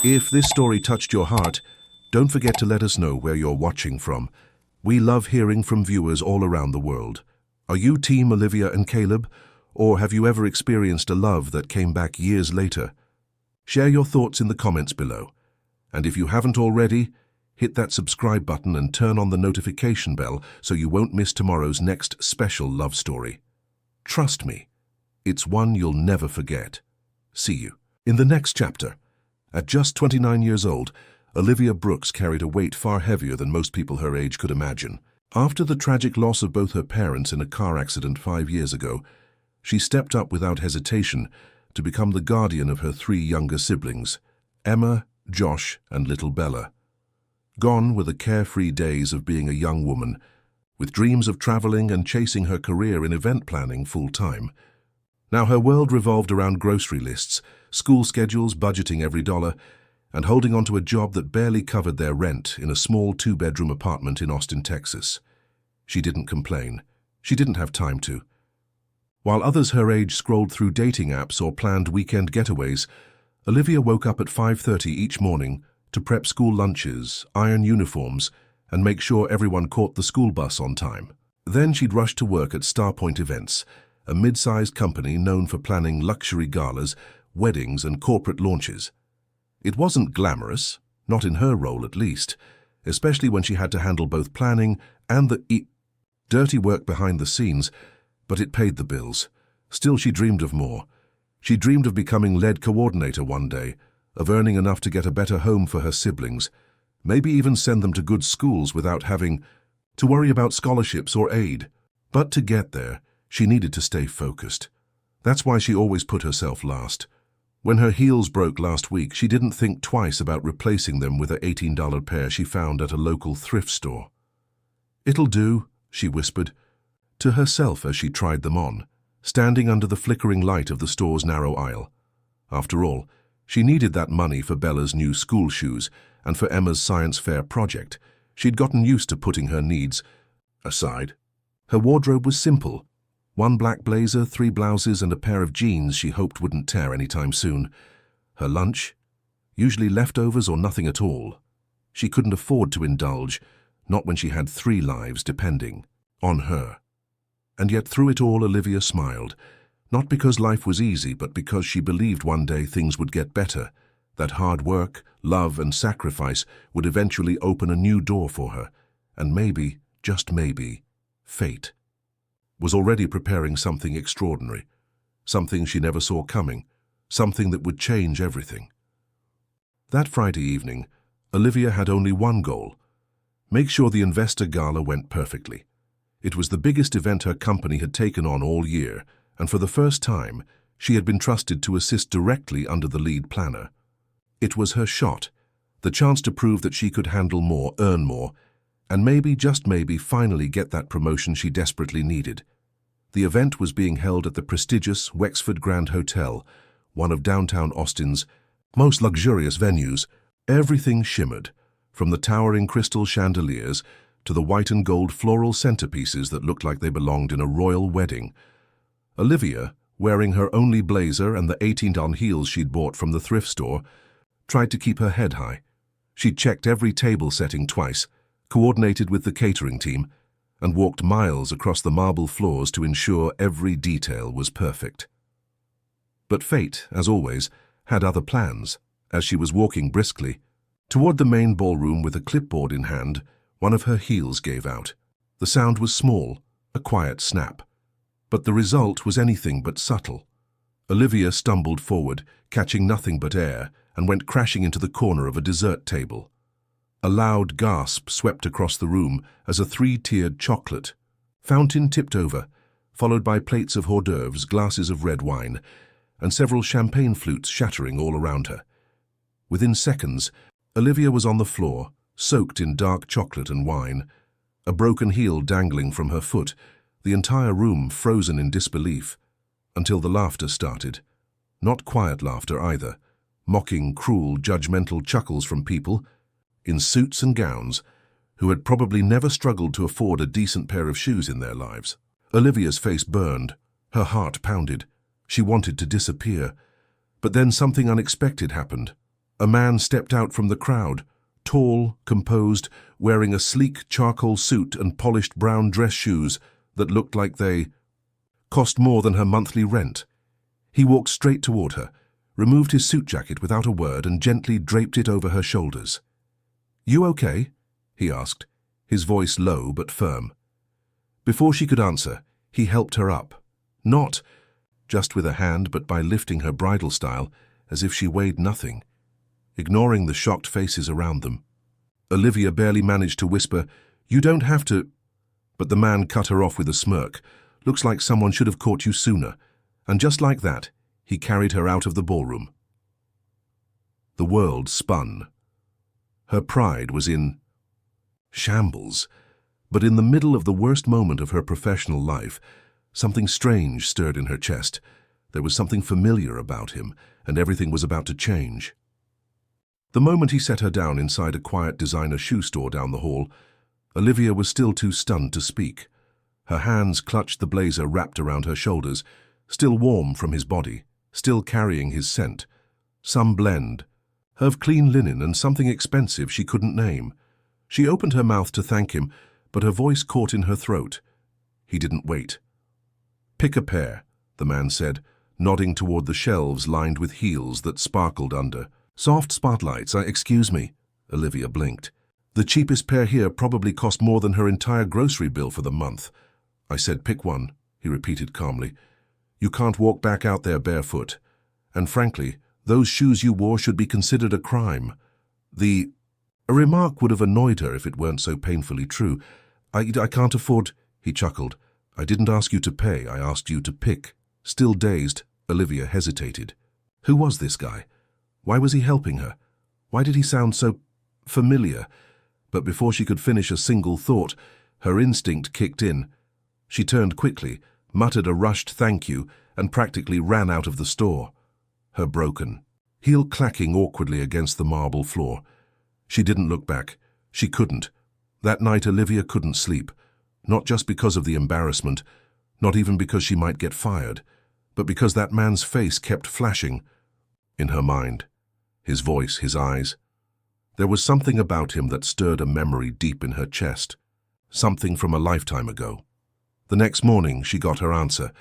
If this story touched your heart, don't forget to let us know where you're watching from. We love hearing from viewers all around the world. Are you Team Olivia and Caleb, or have you ever experienced a love that came back years later? Share your thoughts in the comments below. And if you haven't already, hit that subscribe button and turn on the notification bell so you won't miss tomorrow's next special love story. Trust me, it's one you'll never forget. See you in the next chapter. At just 29 years old, Olivia Brooks carried a weight far heavier than most people her age could imagine. After the tragic loss of both her parents in a car accident 5 years ago, she stepped up without hesitation to become the guardian of her 3 younger siblings, Emma, Josh, and little Bella. Gone were the carefree days of being a young woman, with dreams of traveling and chasing her career in event planning full-time. Now her world revolved around grocery lists, school schedules, budgeting every dollar, and holding on to a job that barely covered their rent in a small 2-bedroom apartment in Austin, Texas. She didn't complain. She didn't have time to. While others her age scrolled through dating apps or planned weekend getaways, Olivia woke up at 5:30 each morning to prep school lunches, iron uniforms, and make sure everyone caught the school bus on time. Then she'd rush to work at Starpoint Events, a mid-sized company known for planning luxury galas, weddings, and corporate launches. It wasn't glamorous, not in her role at least, especially when she had to handle both planning and the dirty work behind the scenes, but it paid the bills. Still, she dreamed of more. She dreamed of becoming lead coordinator one day, of earning enough to get a better home for her siblings, maybe even send them to good schools without having to worry about scholarships or aid. But to get there, she needed to stay focused. That's why she always put herself last. When her heels broke last week, she didn't think twice about replacing them with an $18 pair she found at a local thrift store. "It'll do," she whispered to herself as she tried them on, standing under the flickering light of the store's narrow aisle. After all, she needed that money for Bella's new school shoes and for Emma's science fair project. She'd gotten used to putting her needs aside. Her wardrobe was simple. 1 black blazer, 3 blouses, and a pair of jeans she hoped wouldn't tear anytime soon. Her lunch? Usually leftovers or nothing at all. She couldn't afford to indulge, not when she had 3 lives depending on her. And yet through it all, Olivia smiled, not because life was easy, but because she believed one day things would get better, that hard work, love, and sacrifice would eventually open a new door for her, and maybe, just maybe, fate was already preparing something extraordinary, something she never saw coming, something that would change everything. That Friday evening, Olivia had only one goal: make sure the investor gala went perfectly. It was the biggest event her company had taken on all year, and for the first time, she had been trusted to assist directly under the lead planner. It was her shot, the chance to prove that she could handle more, earn more, and maybe, just maybe, finally get that promotion she desperately needed. The event was being held at the prestigious Wexford Grand Hotel, one of downtown Austin's most luxurious venues. Everything shimmered, from the towering crystal chandeliers to the white and gold floral centerpieces that looked like they belonged in a royal wedding. Olivia, wearing her only blazer and the $18 heels she'd bought from the thrift store, tried to keep her head high. She'd checked every table setting twice, coordinated with the catering team, and walked miles across the marble floors to ensure every detail was perfect. But fate, as always, had other plans. As she was walking briskly toward the main ballroom with a clipboard in hand, one of her heels gave out. The sound was small, a quiet snap. But the result was anything but subtle. Olivia stumbled forward, catching nothing but air, and went crashing into the corner of a dessert table. A loud gasp swept across the room as a 3-tiered chocolate fountain tipped over, followed by plates of hors d'oeuvres, glasses of red wine, and several champagne flutes shattering all around her. Within seconds, Olivia was on the floor, soaked in dark chocolate and wine, a broken heel dangling from her foot, the entire room frozen in disbelief, until the laughter started. Not quiet laughter either, mocking, cruel, judgmental chuckles from people in suits and gowns who had probably never struggled to afford a decent pair of shoes in their lives. Olivia's face burned, her heart pounded. She wanted to disappear. But then something unexpected happened. A man stepped out from the crowd, tall, composed, wearing a sleek charcoal suit and polished brown dress shoes that looked like they cost more than her monthly rent. He walked straight toward her, removed his suit jacket without a word and gently draped it over her shoulders. "You okay?" he asked, his voice low but firm. Before she could answer, he helped her up, not just with a hand but by lifting her bridal style as if she weighed nothing, ignoring the shocked faces around them. Olivia barely managed to whisper, "You don't have to," but the man cut her off with a smirk. "Looks like someone should have caught you sooner." And just like that, he carried her out of the ballroom. The world spun. Her pride was in shambles, but in the middle of the worst moment of her professional life, something strange stirred in her chest. There was something familiar about him, and everything was about to change. The moment he set her down inside a quiet designer shoe store down the hall, Olivia was still too stunned to speak. Her hands clutched the blazer wrapped around her shoulders, still warm from his body, still carrying his scent. Some blend of clean linen and something expensive she couldn't name. She opened her mouth to thank him, but her voice caught in her throat. He didn't wait. "Pick a pair," the man said, nodding toward the shelves lined with heels that sparkled under soft spotlights. Excuse me," Olivia blinked. "The cheapest pair here probably cost more than her entire grocery bill for the month." "I said pick one," he repeated calmly. "You can't walk back out there barefoot. And frankly, those shoes you wore should be considered a crime." A remark would have annoyed her if it weren't so painfully true. I can't afford," he chuckled. "I didn't ask you to pay, I asked you to pick." Still dazed, Olivia hesitated. Who was this guy? Why was he helping her? Why did he sound so familiar? But before she could finish a single thought, her instinct kicked in. She turned quickly, muttered a rushed thank you, and practically ran out of the store. Her broken heel clacking awkwardly against the marble floor. She didn't look back. She couldn't. That night Olivia couldn't sleep, not just because of the embarrassment, not even because she might get fired, but because that man's face kept flashing in her mind. His voice, his eyes. There was something about him that stirred a memory deep in her chest, something from a lifetime ago. The next morning she got her answer.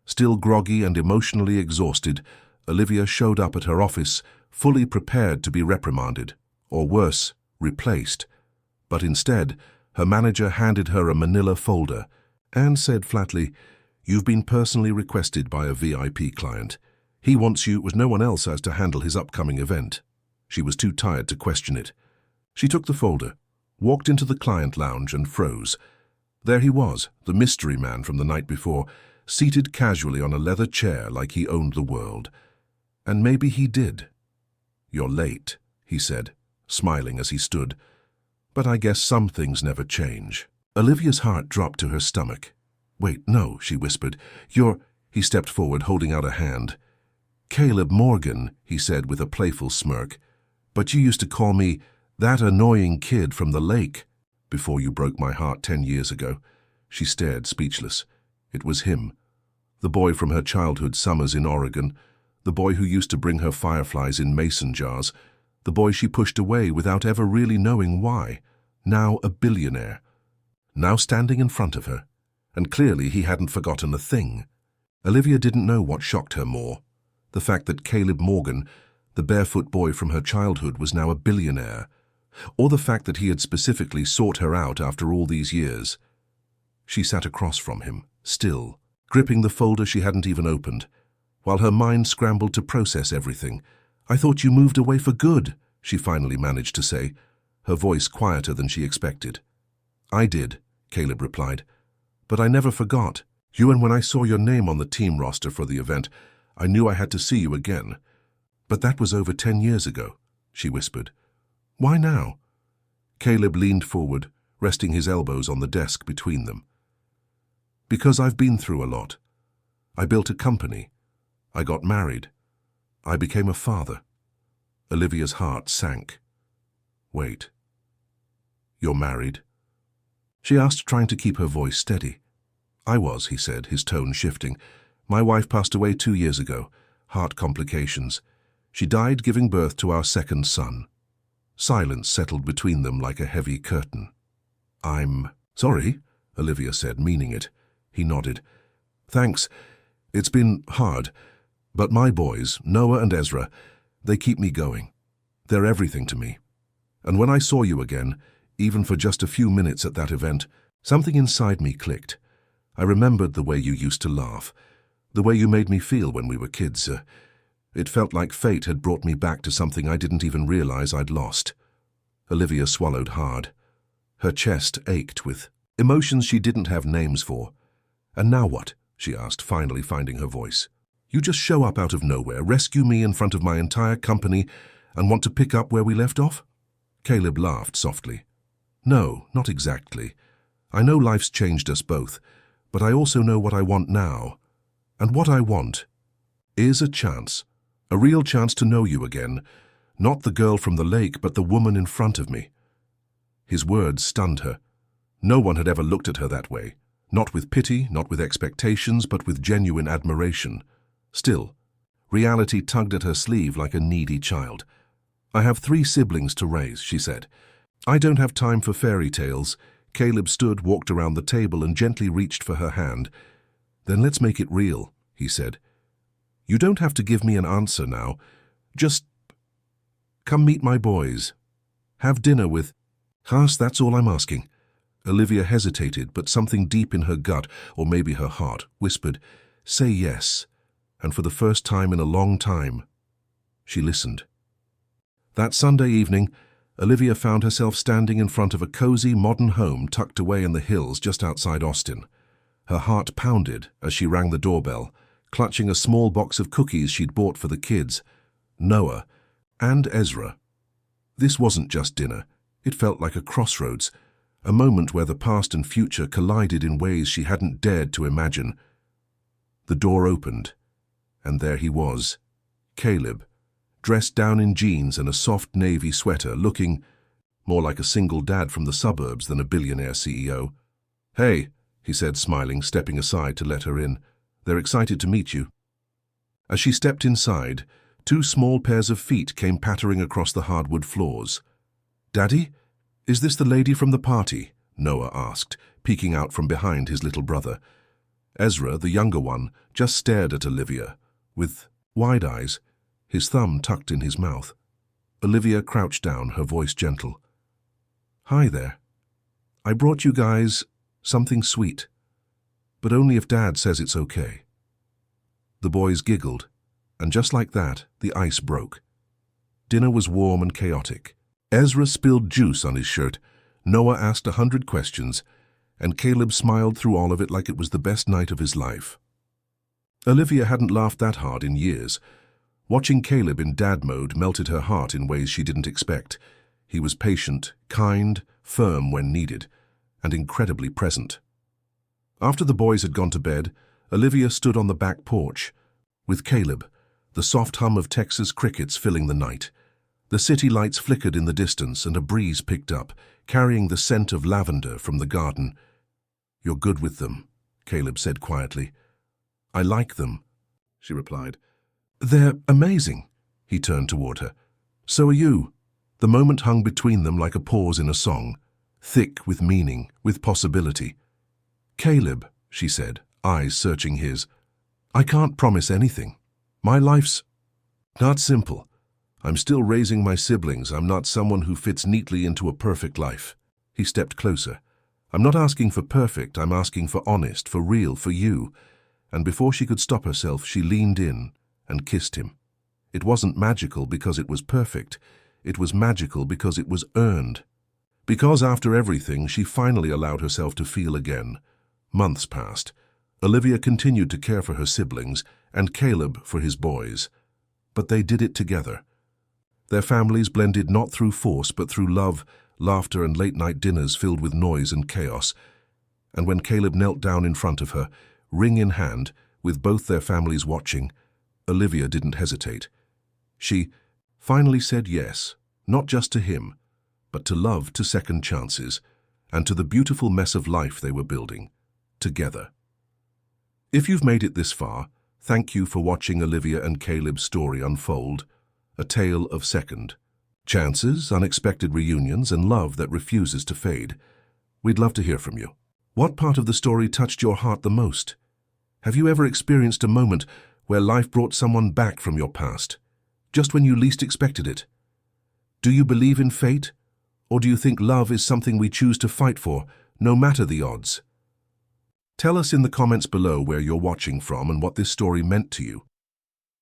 Still groggy and emotionally exhausted, Olivia showed up at her office, fully prepared to be reprimanded, or worse, replaced. But instead, her manager handed her a manila folder and said flatly, "You've been personally requested by a VIP client. He wants you as no one else has to handle his upcoming event." She was too tired to question it. She took the folder, walked into the client lounge and froze. There he was, the mystery man from the night before, seated casually on a leather chair like he owned the world. And maybe he did. "You're late," he said, smiling as he stood. "But I guess some things never change." Olivia's heart dropped to her stomach. "Wait, no," she whispered. "You're—" He stepped forward, holding out a hand. "Caleb Morgan," he said with a playful smirk. "But you used to call me that annoying kid from the lake before you broke my heart 10 years ago." She stared, speechless. It was him. The boy from her childhood summers in Oregon. The boy who used to bring her fireflies in mason jars. The boy she pushed away without ever really knowing why. Now a billionaire. Now standing in front of her. And clearly he hadn't forgotten a thing. Olivia didn't know what shocked her more. The fact that Caleb Morgan, the barefoot boy from her childhood, was now a billionaire. Or the fact that he had specifically sought her out after all these years. She sat across from him, still, gripping the folder she hadn't even opened, while her mind scrambled to process everything. "I thought you moved away for good," she finally managed to say, her voice quieter than she expected. "I did," Caleb replied, "but I never forgot you, and when I saw your name on the team roster for the event, I knew I had to see you again. But that was over 10 years ago," she whispered. "Why now?" Caleb leaned forward, resting his elbows on the desk between them. "Because I've been through a lot. I built a company. I got married. I became a father." Olivia's heart sank. "Wait. You're married?" she asked, trying to keep her voice steady. "I was," he said, his tone shifting. "My wife passed away 2 years ago. Heart complications. She died giving birth to our second son. Silence settled between them like a heavy curtain. I'm sorry, Olivia said, meaning it. He nodded. Thanks. It's been hard. But my boys, Noah and Ezra, they keep me going. They're everything to me. And when I saw you again, even for just a few minutes at that event, something inside me clicked. I remembered the way you used to laugh, the way you made me feel when we were kids. It felt like fate had brought me back to something I didn't even realize I'd lost. Olivia swallowed hard. Her chest ached with emotions she didn't have names for. And now what? She asked, finally finding her voice. You just show up out of nowhere, rescue me in front of my entire company, and want to pick up where we left off? Caleb laughed softly. No, not exactly. I know life's changed us both, but I also know what I want now. And what I want is a chance. A real chance to know you again. Not the girl from the lake, but the woman in front of me. His words stunned her. No one had ever looked at her that way. Not with pity, not with expectations, but with genuine admiration. Still, reality tugged at her sleeve like a needy child. I have 3 siblings to raise, she said. I don't have time for fairy tales. Caleb stood, walked around the table, and gently reached for her hand. Then let's make it real, he said. You don't have to give me an answer now. Just come meet my boys. Have dinner with us, that's all I'm asking. Olivia hesitated, but something deep in her gut, or maybe her heart, whispered, say yes. And for the first time in a long time, she listened. That Sunday evening, Olivia found herself standing in front of a cozy, modern home tucked away in the hills just outside Austin. Her heart pounded as she rang the doorbell, clutching a small box of cookies she'd bought for the kids, Noah, and Ezra. This wasn't just dinner. It felt like a crossroads, a moment where the past and future collided in ways she hadn't dared to imagine. The door opened, and there he was, Caleb, dressed down in jeans and a soft navy sweater, looking more like a single dad from the suburbs than a billionaire CEO. Hey, he said, smiling, stepping aside to let her in. They're excited to meet you. As she stepped inside, 2 small pairs of feet came pattering across the hardwood floors. Daddy, is this the lady from the party? Noah asked, peeking out from behind his little brother. Ezra, the younger one, just stared at Olivia, with wide eyes, his thumb tucked in his mouth. Olivia crouched down, her voice gentle. Hi there. I brought you guys something sweet, but only if Dad says it's okay. The boys giggled, and just like that, the ice broke. Dinner was warm and chaotic. Ezra spilled juice on his shirt, Noah asked 100 questions, and Caleb smiled through all of it like it was the best night of his life. Olivia hadn't laughed that hard in years. Watching Caleb in dad mode melted her heart in ways she didn't expect. He was patient, kind, firm when needed, and incredibly present. After the boys had gone to bed, Olivia stood on the back porch, with Caleb, the soft hum of Texas crickets filling the night. The city lights flickered in the distance and a breeze picked up, carrying the scent of lavender from the garden. You're good with them, Caleb said quietly. I like them, she replied. They're amazing. He turned toward her. So are you. The moment hung between them like a pause in a song, thick with meaning, with possibility. Caleb, she said, eyes searching his. I can't promise anything. My life's not simple. I'm still raising my siblings. I'm not someone who fits neatly into a perfect life. He stepped closer. I'm not asking for perfect. I'm asking for honest, for real, for you. And before she could stop herself, she leaned in and kissed him. It wasn't magical because it was perfect. It was magical because it was earned. Because after everything, she finally allowed herself to feel again. Months passed. Olivia continued to care for her siblings and Caleb for his boys. But they did it together. Their families blended not through force but through love, laughter, and late-night dinners filled with noise and chaos. And when Caleb knelt down in front of her, ring in hand, with both their families watching, Olivia didn't hesitate. She finally said yes, not just to him, but to love, to second chances, and to the beautiful mess of life they were building, together. If you've made it this far, thank you for watching Olivia and Caleb's story unfold. a tale of second chances, unexpected reunions, and love that refuses to fade. We'd love to hear from you. What part of the story touched your heart the most? Have you ever experienced a moment where life brought someone back from your past, just when you least expected it? Do you believe in fate, or do you think love is something we choose to fight for, no matter the odds? Tell us in the comments below where you're watching from and what this story meant to you.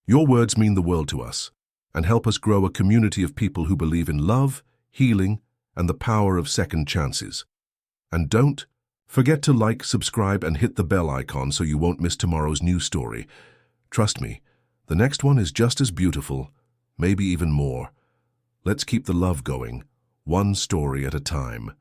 Your words mean the world to us and help us grow a community of people who believe in love, healing, and the power of second chances. And don't forget to like, subscribe, and hit the bell icon so you won't miss tomorrow's new story. Trust me, the next one is just as beautiful, maybe even more. Let's keep the love going, one story at a time.